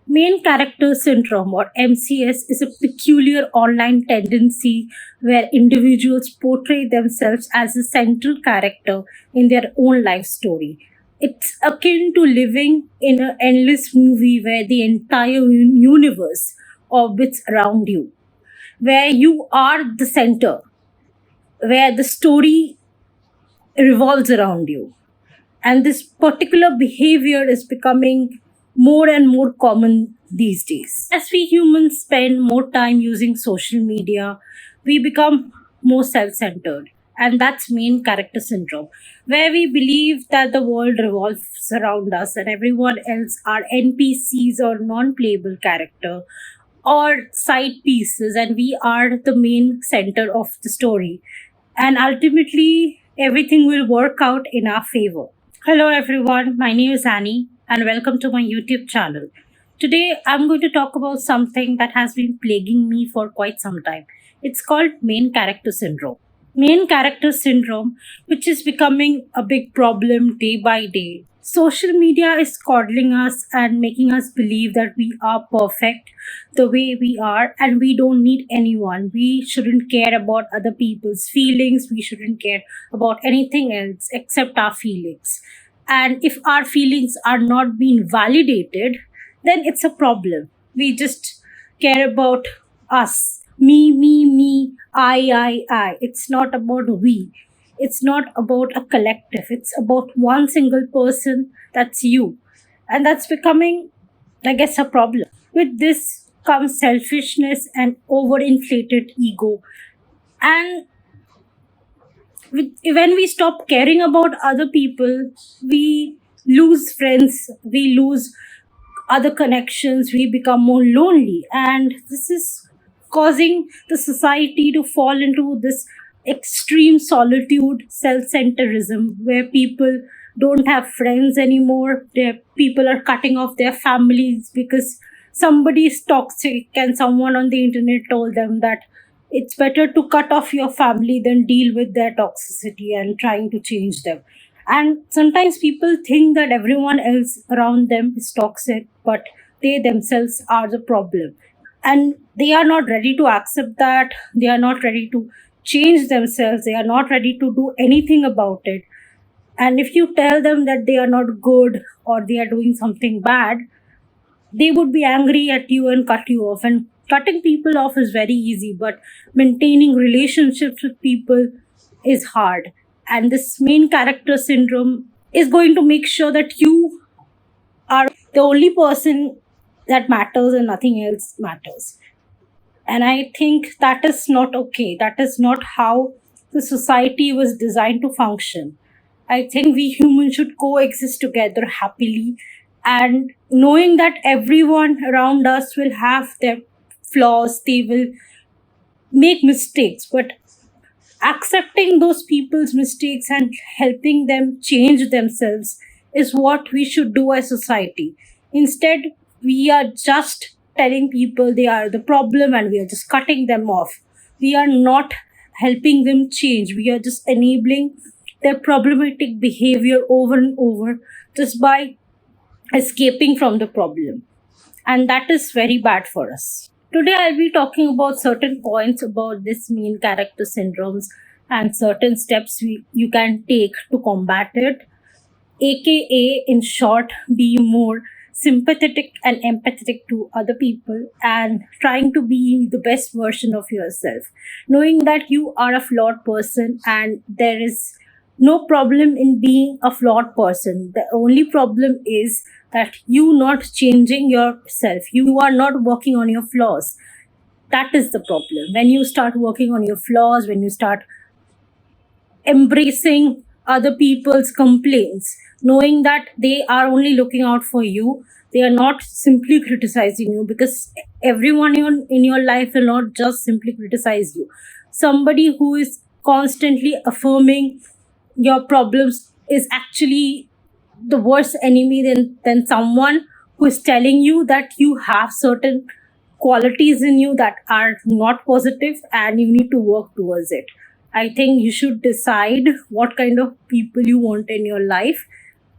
Main character syndrome, or MCS, is a peculiar online tendency where individuals portray themselves as a central character in their own life story. It's akin to living in an endless movie where the entire universe orbits around you, where you are the center, where the story revolves around you. And this particular behavior is becoming more and more common these days. As we humans spend more time using social media, we become more self centered. And that's main character syndrome, where we believe that the world revolves around us and everyone else are NPCs or non playable character or side pieces, and we are the main center of the story. And ultimately, everything will work out in our favor. Hello, everyone. My name is Annie, and welcome to my YouTube channel. Today, I'm going to talk about something that has been plaguing me for quite some time. It's called main character syndrome. Main character syndrome, which is becoming a big problem day by day. Social media is coddling us and making us believe that we are perfect the way we are and we don't need anyone. We shouldn't care about other people's feelings. We shouldn't care about anything else except our feelings. And if our feelings are not being validated, then it's a problem. We just care about us. Me, I. It's not about we. It's not about a collective. It's about one single person. That's you. And that's becoming, I guess, a problem. With this comes selfishness and overinflated ego. And when we stop caring about other people, we lose friends, we lose other connections, we become more lonely. And this is causing the society to fall into this extreme solitude, self centerism, where people don't have friends anymore. People are cutting off their families because somebody is toxic and someone on the internet told them that it's better to cut off your family than deal with their toxicity and trying to change them. And sometimes people think that everyone else around them is toxic, but they themselves are the problem. And they are not ready to accept that. They are not ready to change themselves. They are not ready to do anything about it. And if you tell them that they are not good or they are doing something bad, they would be angry at you and cut you off. And cutting people off is very easy, but maintaining relationships with people is hard. And this main character syndrome is going to make sure that you are the only person that matters and nothing else matters. And I think that is not okay. That is not how the society was designed to function. I think we humans should coexist together happily, and knowing that everyone around us will have their flaws, they will make mistakes, but accepting those people's mistakes and helping them change themselves is what we should do as society. Instead, we are just telling people they are the problem and we are just cutting them off. We are not helping them change. We are just enabling their problematic behavior over and over just by escaping from the problem. And that is very bad for us. Today, I'll be talking about certain points about this main character syndromes and certain steps you can take to combat it, aka, in short, be more sympathetic and empathetic to other people and trying to be the best version of yourself, knowing that you are a flawed person and there is no problem in being a flawed person. The only problem is that you not changing yourself. You are not working on your flaws. That is the problem. When you start working on your flaws, when you start embracing other people's complaints, knowing that they are only looking out for you, they are not simply criticizing you, because everyone in your life will not just simply criticize you. Somebody who is constantly affirming your problems is actually the worst enemy than someone who is telling you that you have certain qualities in you that are not positive and you need to work towards it. I think you should decide what kind of people you want in your life.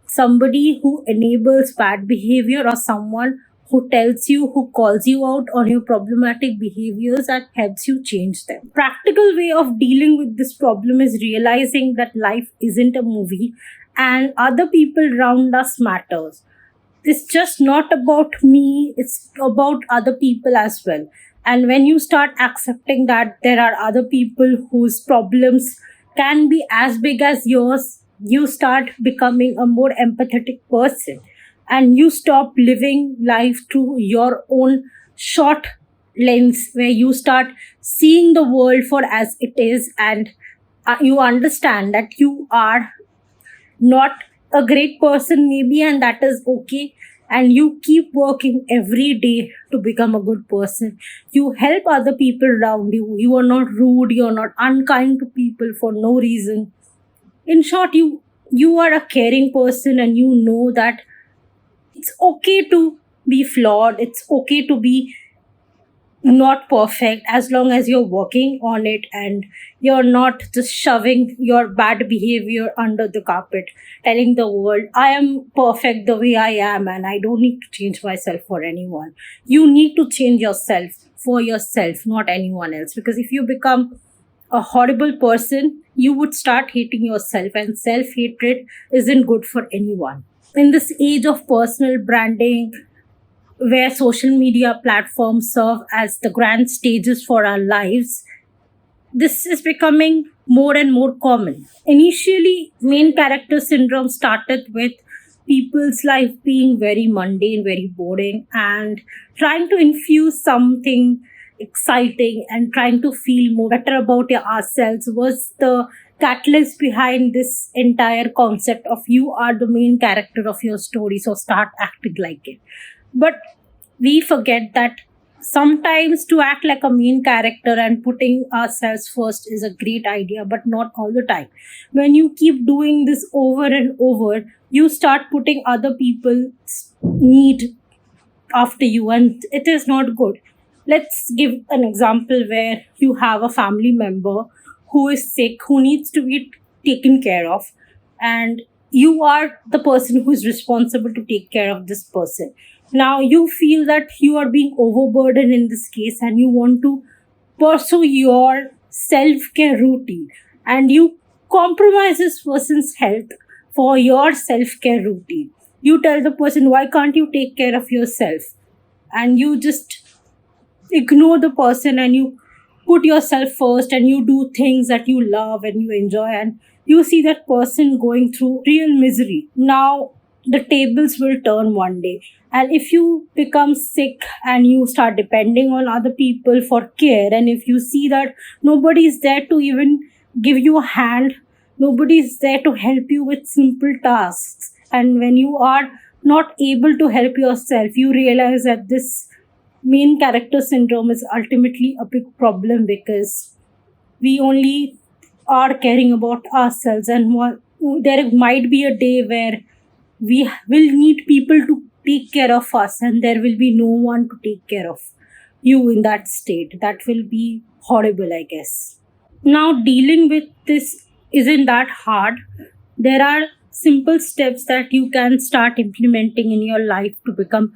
Somebody who enables bad behavior or someone who tells you, who calls you out on your problematic behaviors and helps you change them. Practical way of dealing with this problem is realizing that life isn't a movie and other people around us matters. It's just not about me, it's about other people as well. And when you start accepting that there are other people whose problems can be as big as yours, you start becoming a more empathetic person, and you stop living life through your own short lens, where you start seeing the world for as it is, and you understand that you are not a great person maybe, and that is okay. And you keep working every day to become a good person. You help other people around you. You are not rude, you are not unkind to people for no reason. In short, you are a caring person, and you know that it's okay to be flawed, it's okay to be not perfect, as long as you're working on it and you're not just shoving your bad behavior under the carpet, telling the world, I am perfect the way I am and I don't need to change myself for anyone. You need to change yourself for yourself, not anyone else. Because if you become a horrible person, you would start hating yourself, and self hatred isn't good for anyone. In this age of personal branding, where social media platforms serve as the grand stages for our lives, this is becoming more and more common. Initially, main character syndrome started with people's life being very mundane, very boring, and trying to infuse something exciting and trying to feel more better about ourselves was the catalyst behind this entire concept of you are the main character of your story, so start acting like it. But we forget that sometimes to act like a main character and putting ourselves first is a great idea, but not all the time. When you keep doing this over and over, you start putting other people's need after you, and it is not good. Let's give an example where you have a family member who is sick, who needs to be taken care of, and you are the person who is responsible to take care of this person. Now you feel that you are being overburdened in this case, and you want to pursue your self-care routine, and you compromise this person's health for your self-care routine. You tell the person, why can't you take care of yourself? And you just ignore the person, and you put yourself first, and you do things that you love and you enjoy, and you see that person going through real misery. Now the tables will turn one day, and if you become sick and you start depending on other people for care, and if you see that nobody is there to even give you a hand, nobody is there to help you with simple tasks, and when you are not able to help yourself, you realize that this main character syndrome is ultimately a big problem, because we only are caring about ourselves, and there might be a day where we will need people to take care of us, and there will be no one to take care of you in that state. That will be horrible, I guess. Now, dealing with this isn't that hard. There are simple steps that you can start implementing in your life to become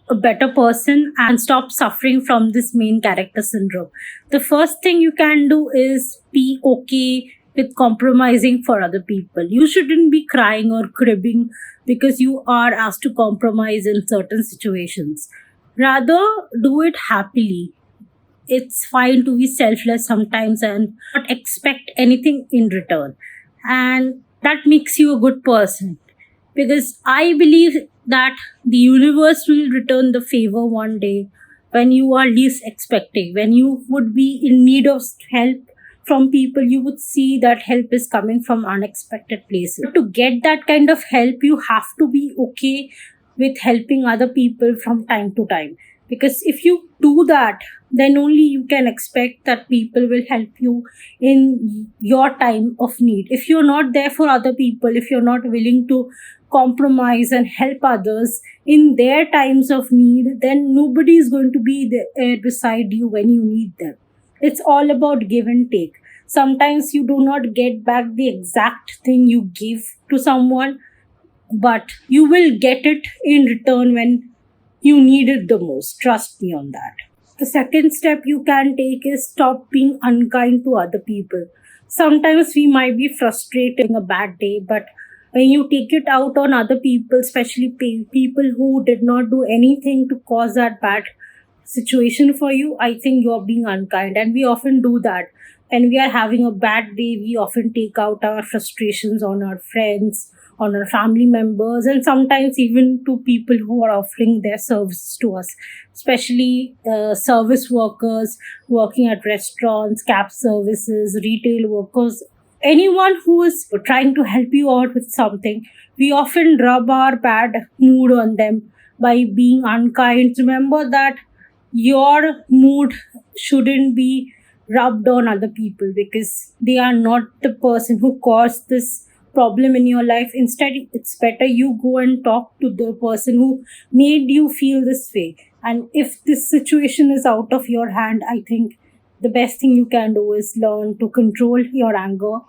a better person and stop suffering from this main character syndrome. The first thing you can do is be okay with compromising for other people. You shouldn't be crying or cribbing because you are asked to compromise in certain situations. Rather, do it happily. It's fine to be selfless sometimes and not expect anything in return. And that makes you a good person, because I believe that the universe will return the favor one day when you are least expecting. When you would be in need of help from people, you would see that help is coming from unexpected places. But to get that kind of help, you have to be okay with helping other people from time to time. Because if you do that, then only you can expect that people will help you in your time of need. If you're not there for other people, if you're not willing to compromise and help others in their times of need, then nobody is going to be there beside you when you need them. It's all about give and take. Sometimes you do not get back the exact thing you give to someone, but you will get it in return when you need it the most. Trust me on that. The second step you can take is stop being unkind to other people. Sometimes we might be frustrated a bad day, but when you take it out on other people, especially people who did not do anything to cause that bad situation for you, I think you're being unkind. And we often do that. When we are having a bad day, we often take out our frustrations on our friends, on our family members, and sometimes even to people who are offering their services to us, especially service workers working at restaurants, cab services, retail workers, anyone who is trying to help you out with something. We often rub our bad mood on them by being unkind. Remember that your mood shouldn't be rubbed on other people, because they are not the person who caused this problem in your life. Instead, it's better you go and talk to the person who made you feel this way. And if this situation is out of your hand, I think the best thing you can do is learn to control your anger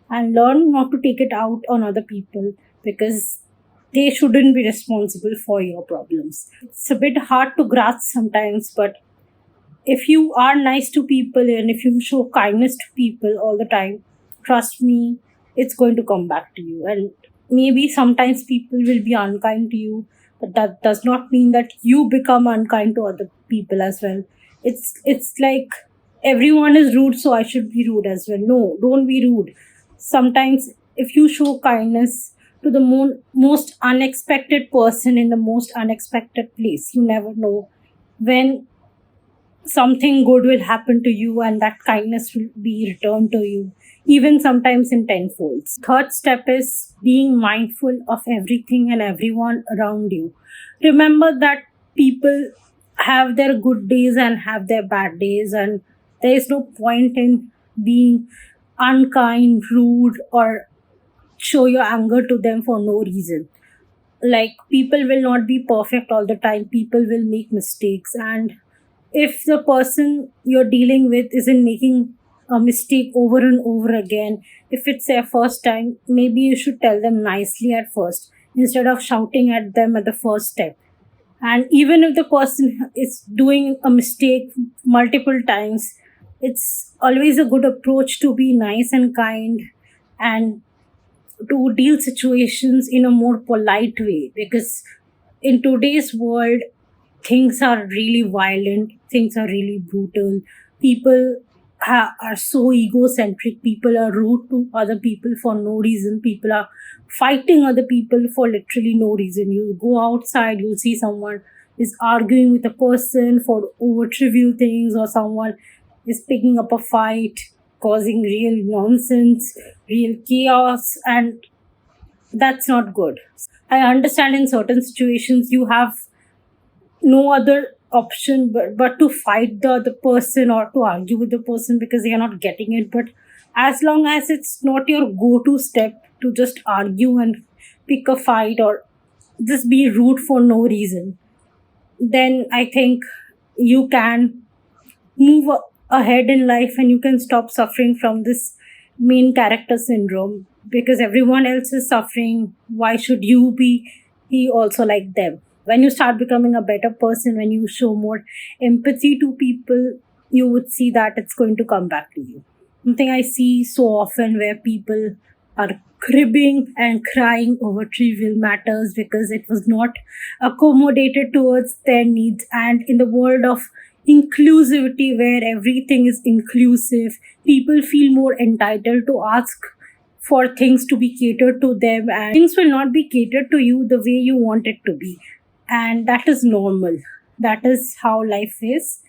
and learn not to take it out on other people, because they shouldn't be responsible for your problems. It's a bit hard to grasp sometimes, but if you are nice to people and if you show kindness to people all the time, trust me, it's going to come back to you. And maybe sometimes people will be unkind to you, but that does not mean that you become unkind to other people as well. It's like everyone is rude, so I should be rude as well. No, don't be rude. Sometimes if you show kindness to the most unexpected person in the most unexpected place, you never know when something good will happen to you, and that kindness will be returned to you, even sometimes in tenfolds. Third step is being mindful of everything and everyone around you. Remember that people have their good days and have their bad days, and there is no point in being unkind, rude, or show your anger to them for no reason. Like, people will not be perfect all the time, people will make mistakes, and if the person you're dealing with isn't making a mistake over and over again, if it's their first time, maybe you should tell them nicely at first instead of shouting at them at the first step. And even if the person is doing a mistake multiple times, it's always a good approach to be nice and kind and to deal situations in a more polite way, because in today's world things are really violent, things are really brutal. People are so egocentric, people are rude to other people for no reason, people are fighting other people for literally no reason. You go outside, you'll see someone is arguing with a person for over trivial things, or someone is picking up a fight, causing real nonsense, real chaos, and that's not good. I understand in certain situations you have no other option but to fight the other person or to argue with the person because they are not getting it. But as long as it's not your go-to step to just argue and pick a fight or just be rude for no reason, then I think you can move ahead in life and you can stop suffering from this main character syndrome, because everyone else is suffering. Why should you be also like them? When you start becoming a better person, when you show more empathy to people, you would see that it's going to come back to you. Something I see so often where people are cribbing and crying over trivial matters because it was not accommodated towards their needs. And in the world of inclusivity, where everything is inclusive, people feel more entitled to ask for things to be catered to them, and things will not be catered to you the way you want it to be. And that is normal. That is how life is.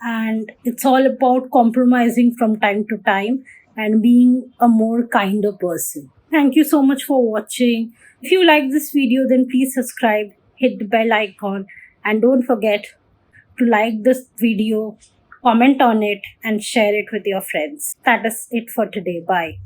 And it's all about compromising from time to time and being a more kinder person. Thank you so much for watching. If you like this video, then please subscribe, hit the bell icon, and don't forget to like this video, comment on it, and share it with your friends. That is it for today. Bye.